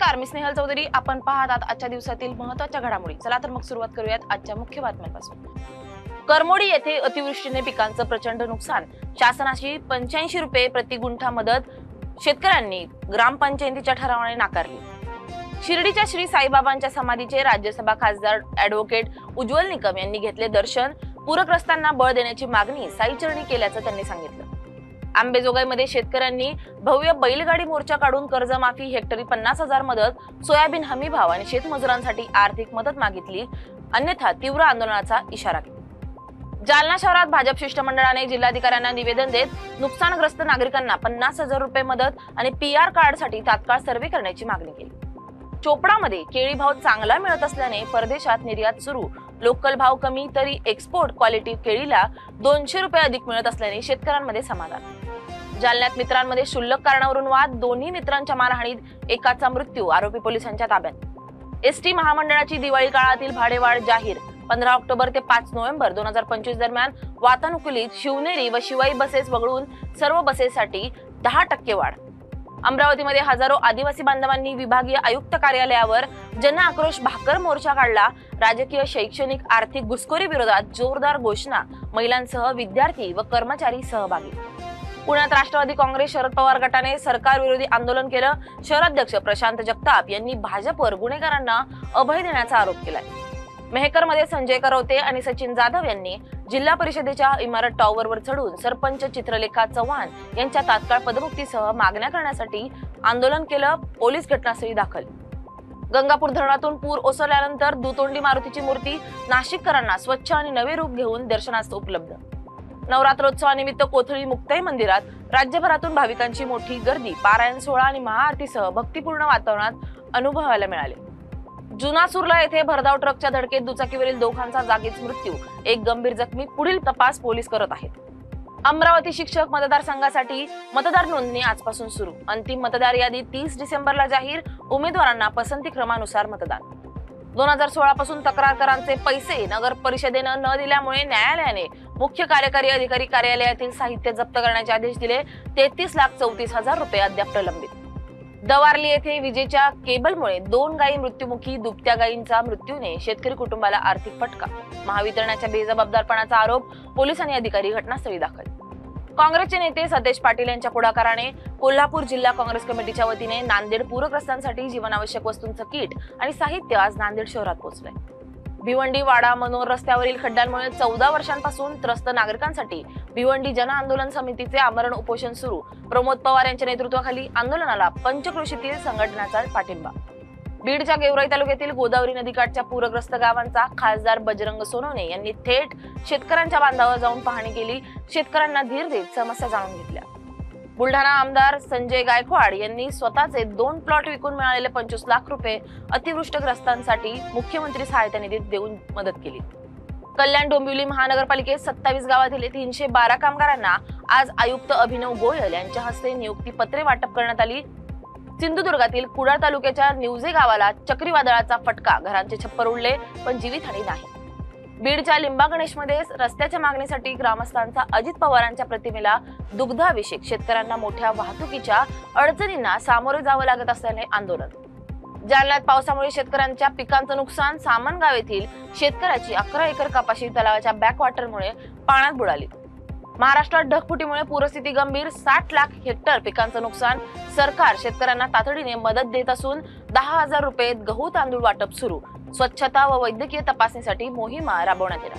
नमस्कार, मी स्नेहल चौधरी. आपण पाहत आहात आजच्या दिवसातील महत्त्वाच्या घडामोडी. चला तर मग सुरुवात करूयात आजच्या मुख्य बातम्यांपासून. करमोडी येथे अतिवृष्टीने पिकांचं प्रचंड नुकसान. शासनाची 85 रुपये प्रति गुंठा मदत शेतकऱ्यांनी ग्रामपंचायतीच्या ठरावाने नाकारली. शिर्डीच्या श्री साईबाबांच्या समाधीचे राज्यसभा खासदार ॲडव्होकेट उज्ज्वल निकम यांनी घेतले दर्शन. पूरग्रस्तांना बळ देण्याची मागणी साईचरणी केल्याचं त्यांनी सांगितलं. आंबेजोगाईमध्ये शेतकऱ्यांनी भव्य बैलगाडी मोर्चा काढून कर्जमाफी, हेक्टरी 50,000 मदत, सोयाबीन हमी भाव आणि शेतमजुरांसाठी आर्थिक मदत मागितली, अन्यथा तीव्र आंदोलनाचा इशारा दिला. जालना शहरात भाजप शिष्टमंडळाने जिल्हाधिकाऱ्यांना निवेदन देत नुकसानग्रस्त नागरिकांना 50,000 रुपये मदत आणि PR कार्डसाठी तात्काळ सर्व्हे करण्याची मागणी केली. चोपडामध्ये केळी भाव चांगला मिळत असल्याने परदेशात निर्यात सुरू. लोकल भाव कमी तरी एक्सपोर्ट क्वालिटी केळीला 200 रुपये अधिक मिळत असल्याने शेतकऱ्यांमध्ये समाधान. जालन्यात मित्रांमध्ये क्षुल्लक कारणावरून वाद. दोन्ही मित्रांच्या मारहाणीत एकाचा मृत्यू. आरोपी पोलिसांच्या ताब्यात. एसटी महामंडळाची दिवाळी काळातील भाडेवाढ जाहीर. 15 ऑक्टोबर ते 5 नोव्हेंबर 2025 दरम्यान वातानुकूलित शिवनेरी व शिवाई बसेस वगळून सर्व बसेससाठी 10% वाढ. अमरावतीमध्ये हजारो आदिवासी बांधवांनी विभागीय आयुक्त कार्यालयावर जन आक्रोश भाकर मोर्चा काढला. राजकीय, शैक्षणिक, आर्थिक घुसखोरी विरोधात जोरदार घोषणा. महिलांसह विद्यार्थी व कर्मचारी सहभागी. पुण्यात राष्ट्रवादी काँग्रेस शरद पवार गटाने सरकार विरोधी आंदोलन केलं. शहराध्यक्ष प्रशांत जगताप यांनी भाजपवर गुन्हेगारांना अभय देण्याचा आरोप केलाय. मेहकरमध्ये संजय करवते आणि सचिन जाधव यांनी जिल्हा परिषदेच्या इमारत टॉवरवर चढून सरपंच चित्रलेखा चव्हाण यांच्या तात्काळ पदमुक्तीसह मागण्या करण्यासाठी आंदोलन केलं. पोलीस घटनास्थळी दाखल. गंगापूर धरणातून पूर ओसरल्यानंतर दुतोंडी मारुतीची मूर्ती नाशिककरांना स्वच्छ आणि नवे रूप घेऊन दर्शनास उपलब्ध. नवरात्रोत्सवानिमित्त कोथळी मुक्ताई मंदिरात राज्यभरातून भाविकांची मोठी गर्दी. पारायण सोहळा आणि महाआरतीसह भक्तिपूर्ण वातावरणात अनुभवायला मिळाले. जुनासूरला येथे भरधाव ट्रकच्या धडकेत दुचाकीवरील दोघांचा जागीच मृत्यू. एक गंभीर जखमी. पुढील तपास पोलीस करत आहेत. अमरावती शिक्षक मतदारसंघासाठी मतदार नोंदणी आजपासून सुरू. अंतिम मतदार यादी 30 डिसेंबरला जाहीर. उमेदवारांना पसंती क्रमानुसार मतदान. 2016 पासून तक्रारकरांचे पैसे नगर परिषदेनं न दिल्यामुळे न्यायालयाने मुख्य कार्यकारी अधिकारी कार्यालयातील साहित्य जप्त करण्याचे आदेश दिले. 33,34,000 रुपये अद्याप प्रलंबित. दवारली येथे विजेच्या केबलमुळे 2 गायी मृत्युमुखी. दुभत्या गायींचा मृत्यूने शेतकरी कुटुंबाला आर्थिक फटका. महावितरणाच्या बेजबाबदारपणाचा आरोप. पोलीस आणि अधिकारी घटनास्थळी दाखल. काँग्रेसचे नेते सतेज पाटील यांच्या पुढाकाराने कोल्हापूर जिल्हा काँग्रेस कमिटीच्या वतीने नांदेड पूरग्रस्तांसाठी जीवनावश्यक वस्तूंचं किट आणि साहित्य आज नांदेड शहरात पोहोचलंय. भिवंडी वाडा मनोर रस्त्यावरील खड्ड्यांमुळे 14 वर्षांपासून त्रस्त नागरिकांसाठी भिवंडी जन आंदोलन समितीचे आमरण उपोषण सुरू. प्रमोद पवार यांच्या नेतृत्वाखाली आंदोलनाला पंचक्रोशीतील संघटनाचा पाठिंबा. बीडच्या गेवराई तालुक्यातील गोदावरी नदीकाठच्या पूरग्रस्त गावांचा खासदार बजरंग सोनवणे यांनी थेट शेतकऱ्यांच्या बांधावर जाऊन पाहणी केली. शेतकऱ्यांना धीर देत समस्या जाणून घेतल्या. बुलढाणा आमदार संजय गायकवाड यांनी स्वतःचे 2 प्लॉट विकून मिळालेले 25 लाख रुपये अतिवृष्टग्रस्तांसाठी मुख्यमंत्री सहायता निधीत देऊन मदत केली. कल्याण डोंबिवली महानगरपालिकेत 27 गावातील 312 कामगारांना आज आयुक्त अभिनव गोयल यांच्या हस्ते नियुक्ती पत्रे वाटप करण्यात आली. सिंधुदुर्गातील कुडाळ तालुक्याच्या निवजे गावाला चक्रीवादळाचा फटका. घरांचे छप्पर उडले पण जीवितहानी नाही. बीडच्या लिंबा गणेशमध्ये रस्त्याच्या मागणीसाठी ग्रामस्थांचा अजित पवारांच्या प्रतिमेला दुग्धाभिषेक. शेतकऱ्यांना मोठ्या वाहतुकीच्या अडचणींना सामोरे जावं लागत असल्याने आंदोलन. जालन्यात पावसामुळे शेतकऱ्यांच्या पिकांचं नुकसान. सामनगाव येथील शेतकऱ्याची 11 एकर कपाशी तलावाच्या बॅकवॉटरमुळे पाण्यात बुडाली. महाराष्ट्रात ढगफुटीमुळे पूरस्थिती गंभीर. 60 लाख हेक्टर पिकांचं नुकसान. सरकार शेतकऱ्यांना तातडीने मदत देत असून 10,000 रुपये गहू तांदूळ वाटप सुरू. स्वच्छता व वैद्यकीय तपासणीसाठी मोहिमा राबवण्यात येणार.